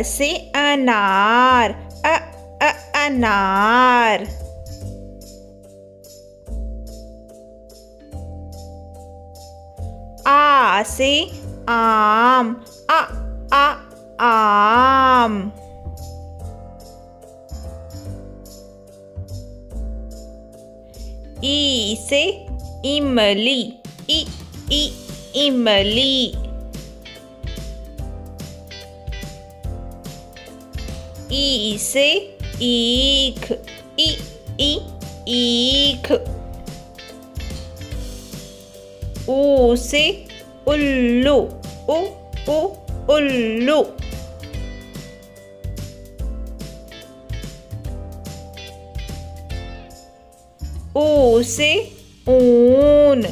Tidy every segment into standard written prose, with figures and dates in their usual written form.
से अनार, अनार। आ से आम, आम। ई से इमली, इमली। ई से ईख, ईख। ऊ से उल्लू, उल्लू। ऊ से ऊन,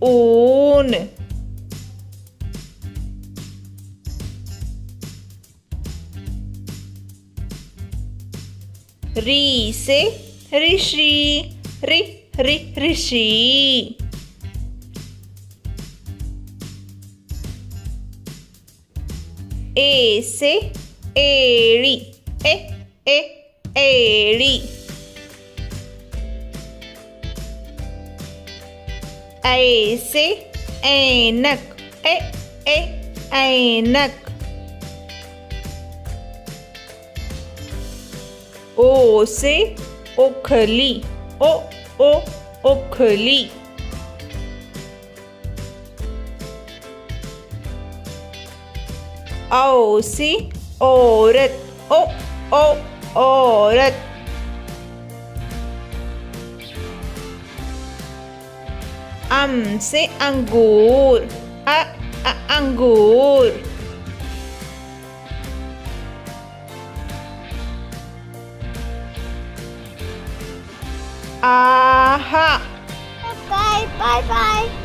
ऊन। री से ऋषि, ऋषि। ए से एड़ी, एड़ी। ऐ से ऐनक, ऐनक। ओ से ओखली, ओखली। औ से औरत, औरत। अम से अंगूर, अंगूर। आहा। Bye bye.